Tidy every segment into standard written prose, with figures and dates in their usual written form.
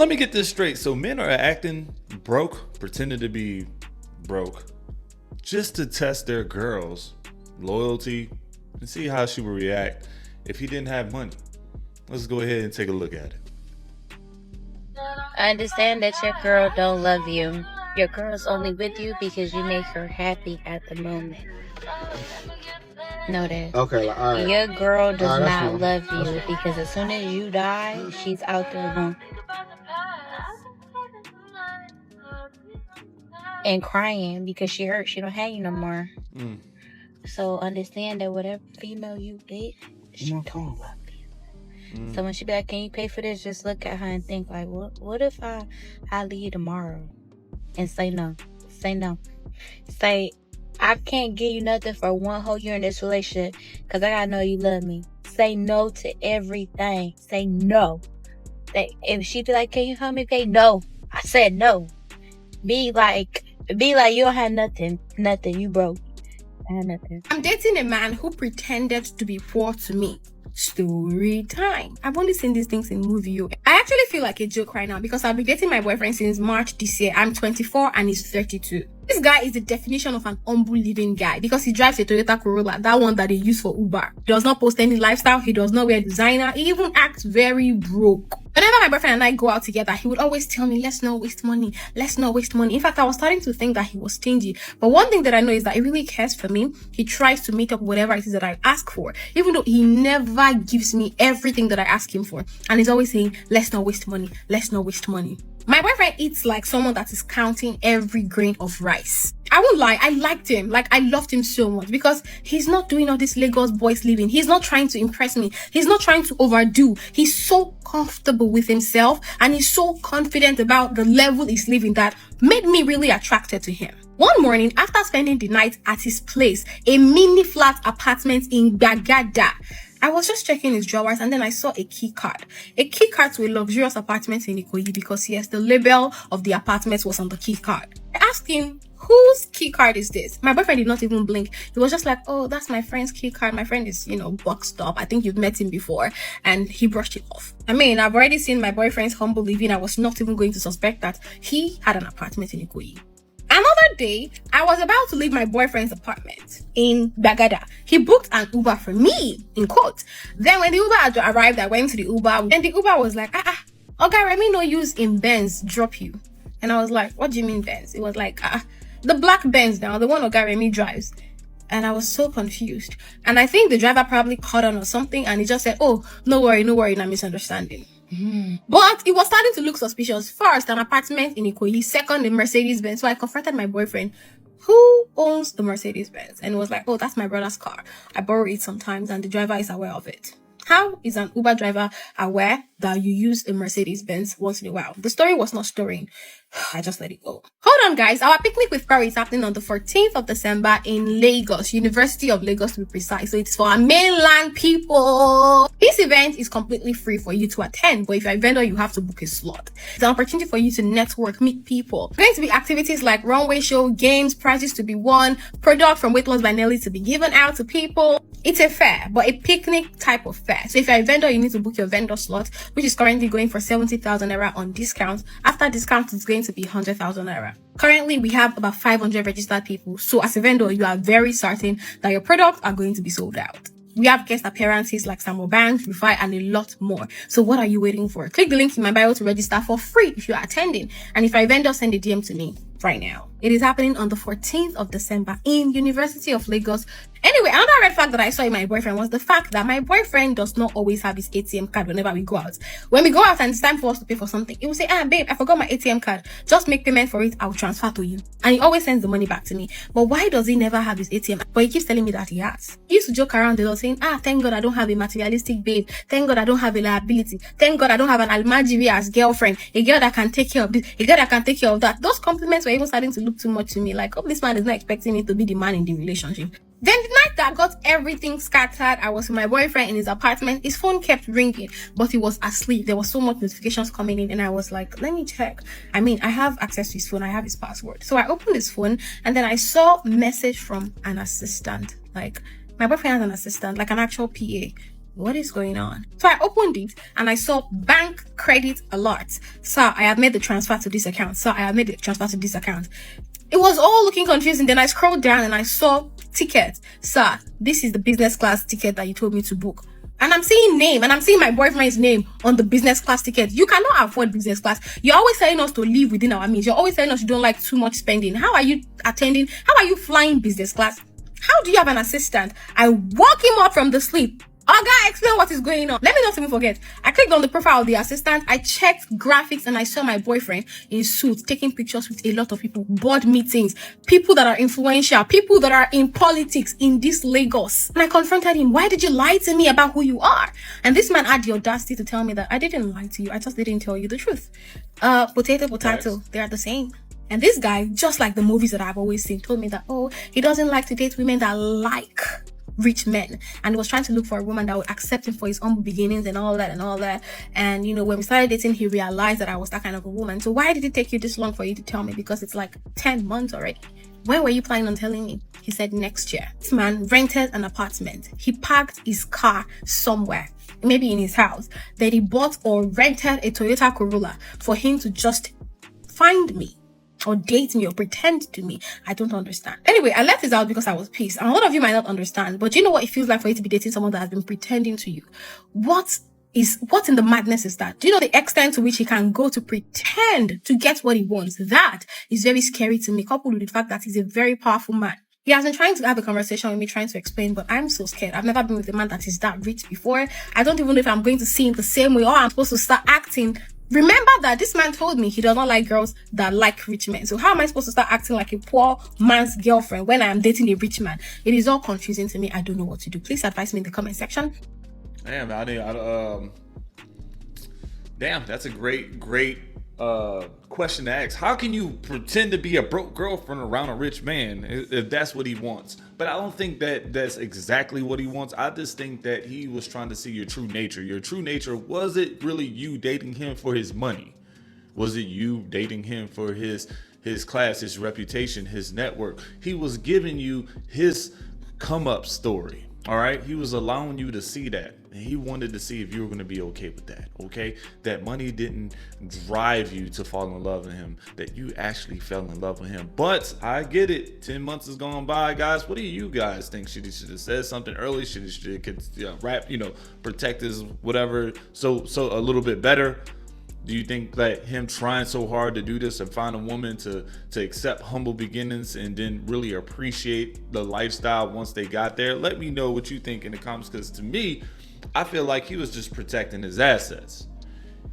let me get this straight. So men are acting broke, pretending to be broke, just to test their girl's loyalty and see how she would react if he didn't have money. Let's go ahead and take a look at it. I understand that your girl don't love you. Your girl's only with you because you make her happy at the moment. Know that. Okay, like, all right. Your girl does All right, that's not fine. love you because as soon as you die, she's out there alone and crying because she hurt. She don't have you no more. So understand that whatever female you date, she don't love you. So when she be like, "Can you pay for this?" Just look at her and think like, "What if I leave tomorrow?" And say no. Say no. Say, "I can't give you nothing for one whole year in this relationship because I gotta know you love me." Say no to everything. Say no. If she be like, "Can you help me pay?" No. I said no. Be like you don't have nothing. Nothing. You broke. I have nothing. I'm dating a man who pretended to be poor to me. Story time. I've only seen these things in movie. I actually feel like a joke right now because I've been dating my boyfriend since March this year. I'm 24 and he's 32. This guy is the definition of an humble living guy because he drives a Toyota Corolla, that one that they use for Uber. He does not post any lifestyle. He does not wear designer. He even acts very broke. Whenever my boyfriend and I go out together, he would always tell me, "Let's not waste money. Let's not waste money." In fact, I was starting to think that he was stingy. But one thing that I know is that he really cares for me. He tries to meet up whatever it is that I ask for, even though he never gives me everything that I ask him for. And he's always saying, "Let's not waste money. Let's not waste money." My boyfriend eats like someone that is counting every grain of rice. I won't lie, I liked him. Like, I loved him so much because he's not doing all this Lagos boys living. He's not trying to impress me. He's not trying to overdo. He's so comfortable with himself and he's so confident about the level he's living that made me really attracted to him. One morning, after spending the night at his place, a mini flat apartment in Bagada, I was just checking his drawers and then I saw a key card. A key card to a luxurious apartment in Ikoyi because yes, the label of the apartment was on the key card. I asked him, "Whose key card is this?" My boyfriend did not even blink. He was just like, "Oh, that's my friend's key card. My friend is, boxed up. I think you've met him before." And he brushed it off. I mean, I've already seen my boyfriend's humble living. I was not even going to suspect that he had an apartment in Ikoyi. Another day, I was about to leave my boyfriend's apartment in Bagada. He booked an Uber for me, in quote. Then when the Uber had arrived, I went to the Uber and the Uber was like, "Okay, let me no use in Benz, drop you." And I was like, "What do you mean Benz?" It was like, the black Benz now, the one Ogaremi drives. And I was so confused. And I think the driver probably caught on or something and he just said, "Oh, no worry, no misunderstanding." But it was starting to look suspicious. First, an apartment in Ikoyi. Second, a Mercedes-Benz. So I confronted my boyfriend, who owns the Mercedes-Benz, and was like, "Oh, that's my brother's car. I borrow it sometimes and the driver is aware of it." How is an Uber driver aware that you use a Mercedes-Benz once in a while? The story was not stirring. I just let it go. Hold on, guys. Our picnic with Perry is happening on the 14th of December in Lagos, University of Lagos to be precise. So it's for our mainland people. This event is completely free for you to attend, but if you're a vendor, you have to book a slot. It's an opportunity for you to network, meet people. There's going to be activities like runway show, games, prizes to be won, product from Weight Loss by Nelly to be given out to people. It's a fair, but a picnic type of fair. So if you're a vendor, you need to book your vendor slot, which is currently going for 70,000 naira on discount. After discount, it's going to be 100,000 naira. Currently, we have about 500 registered people. So as a vendor, you are very certain that your products are going to be sold out. We have guest appearances like Samuel Banks, Rufai, and a lot more. So what are you waiting for? Click the link in my bio to register for free if you are attending. And if you're a vendor, send a DM to me right now. It is happening on the 14th of December in University of Lagos. Anyway, another red flag that I saw in my boyfriend was the fact that my boyfriend does not always have his ATM card whenever we go out. When we go out and it's time for us to pay for something, he will say, "Babe, I forgot my ATM card. Just make payment for it. I'll transfer to you." And he always sends the money back to me. But why does he never have his ATM? But he keeps telling me that he has. He used to joke around a lot saying, "Thank God I don't have a materialistic babe. Thank God I don't have a liability. Thank God I don't have an Almajiri as girlfriend. A girl that can take care of this. A girl that can take care of that." Those compliments were even starting to look too much to me. Like, oh, this man is not expecting me to be the man in the relationship. Then the night that got everything scattered, I was with my boyfriend in his apartment. His phone kept ringing, but he was asleep. There was so much notifications coming in, and I was like, let me check. I mean, I have access to his phone. I have his password. So I opened his phone, and then I saw a message from an assistant. Like, my boyfriend has an assistant, like an actual PA. what is going on? So I opened it and I saw bank credit alert. Sir, I have made the transfer to this account. Sir, I have made the transfer to this account. It was all looking confusing. Then I scrolled down and I saw ticket. Sir, this is the business class ticket that you told me to book. And I'm seeing name and I'm seeing my boyfriend's name on the business class ticket. You cannot afford business class. You're always telling us to live within our means. You're always telling us you don't like too much spending. How are you attending? How are you flying business class? How do you have an assistant? I woke him up from the sleep. Oga, explain what is going on. Let me not even forget. I clicked on the profile of the assistant. I checked graphics and I saw my boyfriend in suits taking pictures with a lot of people, board meetings, people that are influential, people that are in politics in this Lagos. And I confronted him. Why did you lie to me about who you are? And this man had the audacity to tell me that I didn't lie to you. I just didn't tell you the truth. Potato, Nice. they are the same. And this guy, just like the movies that I've always seen, told me that, oh, he doesn't like to date women that like rich men, and he was trying to look for a woman that would accept him for his humble beginnings and all that. And you know, when we started dating, he realized that I was that kind of a woman. So why did it take you this long for you to tell me? Because it's like 10 months already. When were you planning on telling me? He said next year. This man rented an apartment. He parked his car somewhere, maybe in his house. Then he bought or rented a Toyota Corolla for him to just find me or date me or pretend to me. I don't understand. Anyway, I left this out because I was pissed. And a lot of you might not understand, but you know what it feels like for you to be dating someone that has been pretending to you? What in the madness is that? Do you know the extent to which he can go to pretend to get what he wants? That is very scary to me, coupled with the fact that he's a very powerful man. He has been trying to have a conversation with me, trying to explain, but I'm so scared. I've never been with a man that is that rich before. I don't even know if I'm going to see him the same way, or I'm supposed to start acting. Remember that this man told me he does not like girls that like rich men. So how am I supposed to start acting like a poor man's girlfriend when I am dating a rich man? It is all confusing to me. I don't know what to do. Please advise me in the comment section. Damn, damn, that's a great question to ask. How can you pretend to be a broke girlfriend around a rich man if that's what he wants? But I don't think that's exactly what he wants. I just think that he was trying to see your true nature. Your true nature, was it really you dating him for his money? Was it you dating him for his class, his reputation, his network? He was giving you his come up story. All right, he was allowing you to see that, and he wanted to see if you were going to be okay with that. Okay, that money didn't drive you to fall in love with him, that you actually fell in love with him. But I get it. 10 months has gone by, guys. What do you guys think? Should have said something early? Should rap, protect his whatever so a little bit better? Do you think that him trying so hard to do this and find a woman to accept humble beginnings and then really appreciate the lifestyle once they got there? Let me know what you think in the comments, because to me, I feel like he was just protecting his assets.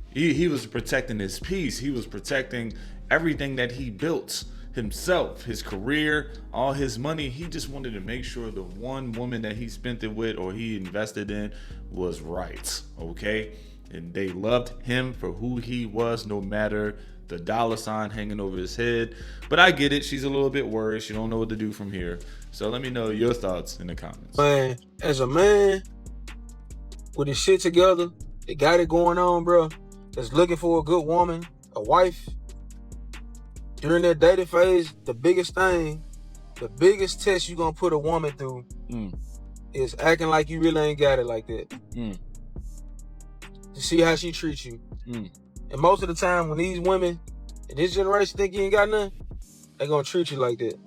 He was protecting his peace. He was protecting everything that he built himself, his career, all his money. He just wanted to make sure the one woman that he spent it with or he invested in was right, okay? And they loved him for who he was, no matter the dollar sign hanging over his head. But I get it. She's a little bit worried. She don't know what to do from here. So let me know your thoughts in the comments. Man, as a man with his shit together, they got it going on, bro, that's looking for a good woman, a wife, during that dating phase, the biggest test you're going to put a woman through is acting like you really ain't got it like that. To see how she treats you. And most of the time, when these women in this generation think you ain't got nothing, they gonna treat you like that.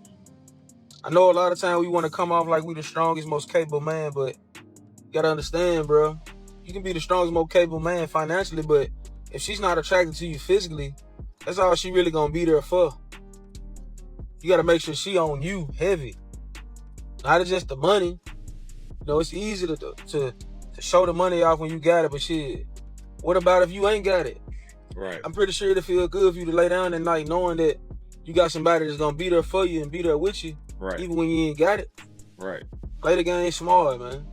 I know a lot of times we want to come off like we the strongest, most capable man, but you gotta understand, bro. You can be the strongest, most capable man financially, but if she's not attracted to you physically, that's all she really gonna be there for. You gotta make sure she on you heavy, not just the money. You know, it's easy to show the money off when you got it, but shit, what about if you ain't got it? Right. I'm pretty sure it'll feel good for you to lay down at night knowing that you got somebody that's gonna be there for you and be there with you, right, even when you ain't got it. Right. Play the game smart, man.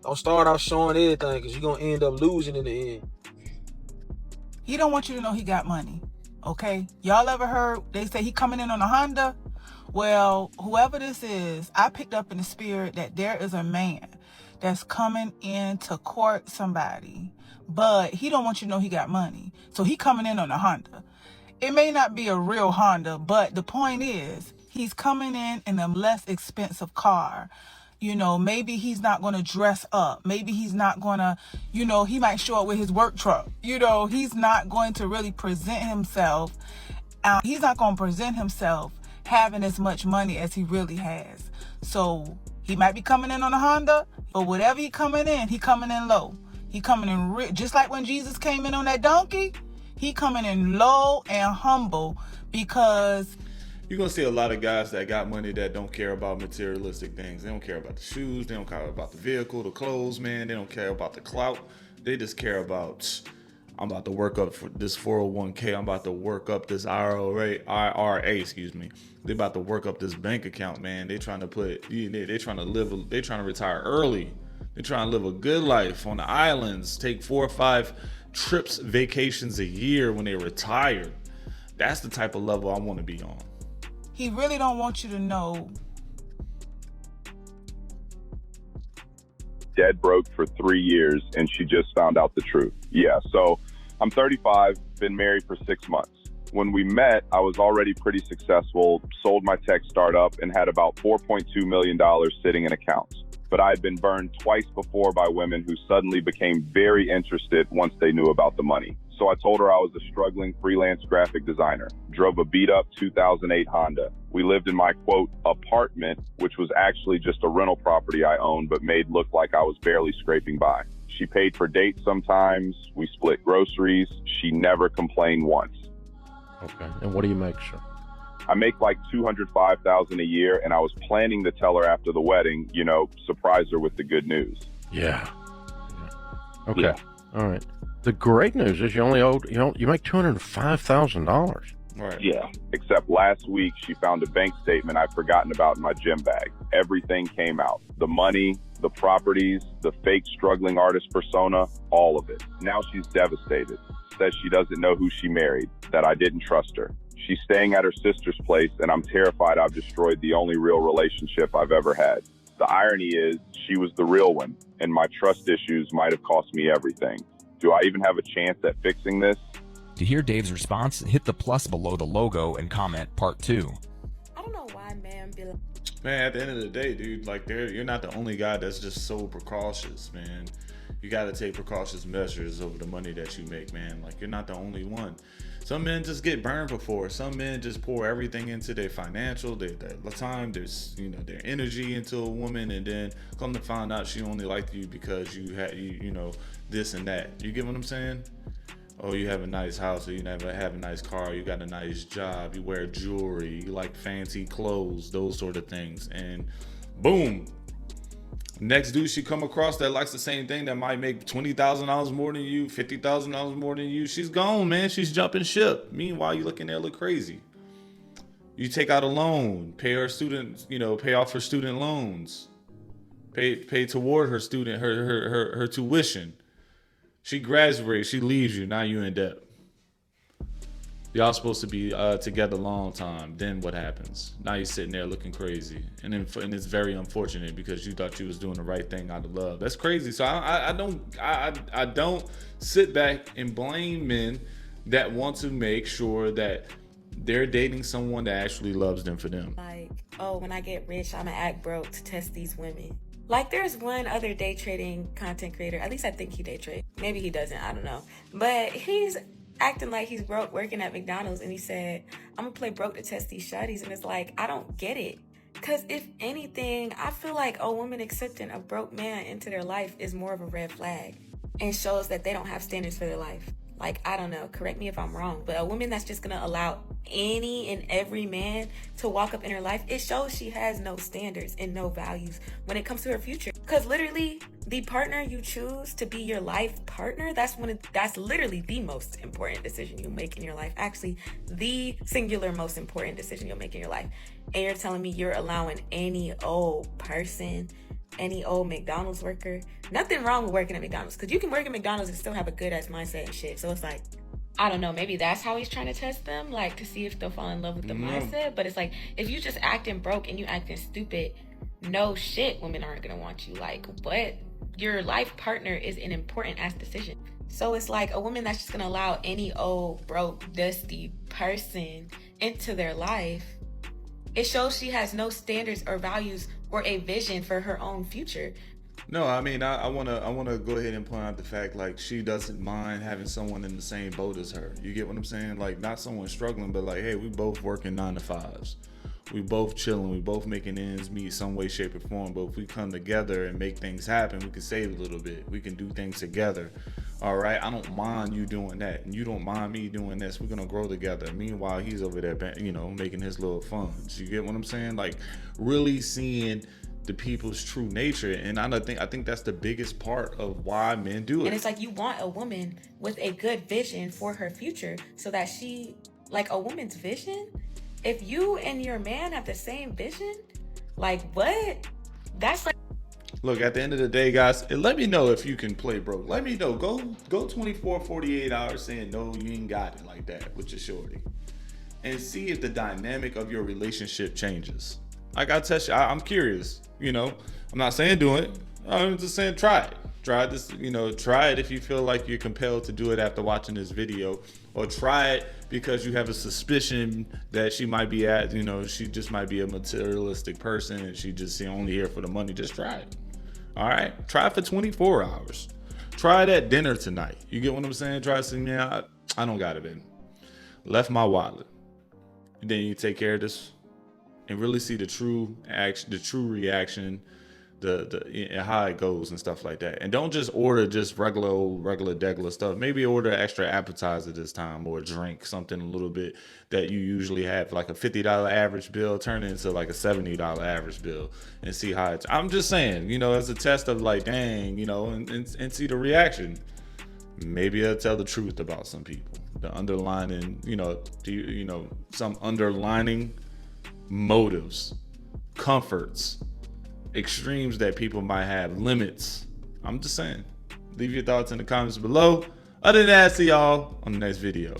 Don't start off showing everything, because you're gonna end up losing in the end. He don't want you to know he got money, okay? Y'all ever heard they say he coming in on a Honda? Well, whoever this is, I picked up in the spirit that there is a man that's coming in to court somebody, but he don't want you to know he got money. So he coming in on a Honda. It may not be a real Honda, but the point is he's coming in a less expensive car. Maybe he's not going to dress up. Maybe he's not going to, he might show up with his work truck. He's not going to really present himself. He's not going to present himself having as much money as he really has. So he might be coming in on a Honda, but whatever he coming in low. He coming in just like when Jesus came in on that donkey. He coming in low and humble, because you're going to see a lot of guys that got money that don't care about materialistic things. They don't care about the shoes. They don't care about the vehicle, the clothes, man. They don't care about the clout. They just care about, I'm about to work up for this 401k. I'm about to work up this IRA, They about to work up this bank account, man. They trying to they trying to retire early. They trying to live a good life on the islands, take 4 or 5 trips, vacations a year when they retire. That's the type of level I want to be on. He really don't want you to know. Dead broke for 3 years, and she just found out the truth. Yeah, so I'm 35, been married for 6 months. When we met, I was already pretty successful, sold my tech startup, and had about $4.2 million sitting in accounts. But I had been burned twice before by women who suddenly became very interested once they knew about the money. So I told her I was a struggling freelance graphic designer, drove a beat-up 2008 Honda. We lived in my, quote, apartment, which was actually just a rental property I owned but made look like I was barely scraping by. She paid for dates sometimes. We split groceries. She never complained once. Okay, and what do you make, sir? I make like $205,000 a year, and I was planning to tell her after the wedding, surprise her with the good news. Yeah. Okay. Yeah. All right. The great news is you make $205,000. Right. Yeah. Except last week she found a bank statement I'd forgotten about in my gym bag. Everything came out. The money, the properties, the fake struggling artist persona, all of it. Now she's devastated. Says she doesn't know who she married, that I didn't trust her. She's staying at her sister's place, and I'm terrified I've destroyed the only real relationship I've ever had. The irony is she was the real one, and my trust issues might have cost me everything. Do I even have a chance at fixing this? To hear Dave's response, hit the plus below the logo and comment part 2. I don't know why man be like... Man, at the end of the day, dude, you're not the only guy that's just so precautious, man. You got to take precautious measures over the money that you make, man. You're not the only one. Some men just get burned before. Some men just pour everything into their financial, their time, their energy into a woman, and then come to find out she only liked you because you had this and that. You get what I'm saying? Oh, you have a nice house, or you never have a nice car, you got a nice job, you wear jewelry, you like fancy clothes, those sort of things, and boom. Next dude she come across that likes the same thing, that might make $20,000 more than you, $50,000 more than you, she's gone, man. She's jumping ship. Meanwhile, you looking there look crazy. You take out a loan, pay her student, pay off her student loans, pay toward her student her tuition. She graduates, she leaves you. Now you in debt. Y'all supposed to be together a long time. Then what happens? Now you're sitting there looking crazy, and it's very unfortunate because you thought you was doing the right thing out of love. That's crazy. So I don't sit back and blame men that want to make sure that they're dating someone that actually loves them for them. When I get rich, I'm gonna act broke to test these women. There's one other day trading content creator. At least I think he day trade. Maybe he doesn't. I don't know. But he's acting like he's broke working at McDonald's, and he said, I'm gonna play broke to test these shawties. And it's I don't get it. Because if anything, I feel like a woman accepting a broke man into their life is more of a red flag and shows that they don't have standards for their life. I don't know, correct me if I'm wrong, but a woman that's just gonna allow any and every man to walk up in her life, it shows she has no standards and no values when it comes to her future. Because literally, the partner you choose to be your life partner, that's literally the most important decision you'll make in your life. Actually, the singular most important decision you'll make in your life. And you're telling me you're allowing any old person, any old McDonald's worker. Nothing wrong with working at McDonald's, because you can work at McDonald's and still have a good ass mindset and shit. So it's I don't know, maybe that's how he's trying to test them, to see if they'll fall in love with the mindset. But it's if you just acting broke and you acting stupid, no shit, women aren't gonna want you. What? Your life partner is an important ass decision. So it's a woman that's just gonna allow any old broke dusty person into their life. It shows she has no standards or values or a vision for her own future. No, I mean, I wanna go ahead and point out the fact, like, she doesn't mind having someone in the same boat as her. You get what I'm saying? Like, not someone struggling, but like, hey, we both working 9 to 5s. We both chilling. We both making ends meet some way, shape, or form. But if we come together and make things happen, we can save a little bit. We can do things together. All right, I don't mind you doing that, and you don't mind me doing this. We're gonna grow together. Meanwhile, he's over there, making his little funds. You get what I'm saying? Like, really seeing the people's true nature, and I think that's the biggest part of why men do it. And it's like, you want a woman with a good vision for her future, so that she, like, a woman's vision. If you and your man have the same vision, like, what? That's like. Look, at the end of the day, guys, let me know if you can play broke. Let me know. Go 24, 48 hours saying, no, you ain't got it like that with your shorty. And see if the dynamic of your relationship changes. Like I tell you, I'm curious. I'm not saying do it. I'm just saying try it. Try this, try it if you feel like you're compelled to do it after watching this video, or try it because you have a suspicion that she might be she just might be a materialistic person and she just only here for the money. Just try it. All right, try it for 24 hours. Try it at dinner tonight. You get what I'm saying? Try to say, man, I don't got it in. Left my wallet. And then you take care of this and really see the true action, the true reaction, the how it goes and stuff like that. And don't just order just regular stuff. Maybe order an extra appetizer this time, or a drink, something a little bit that you usually have, like a $50 average bill, turn it into like a $70 average bill, and see how it's. I'm just saying, as a test of like, dang, and see the reaction. Maybe I'll tell the truth about some people. The underlining, some underlining motives, comforts, extremes that people might have, limits. I'm just saying. Leave your thoughts in the comments below. Other than that, see y'all on the next video.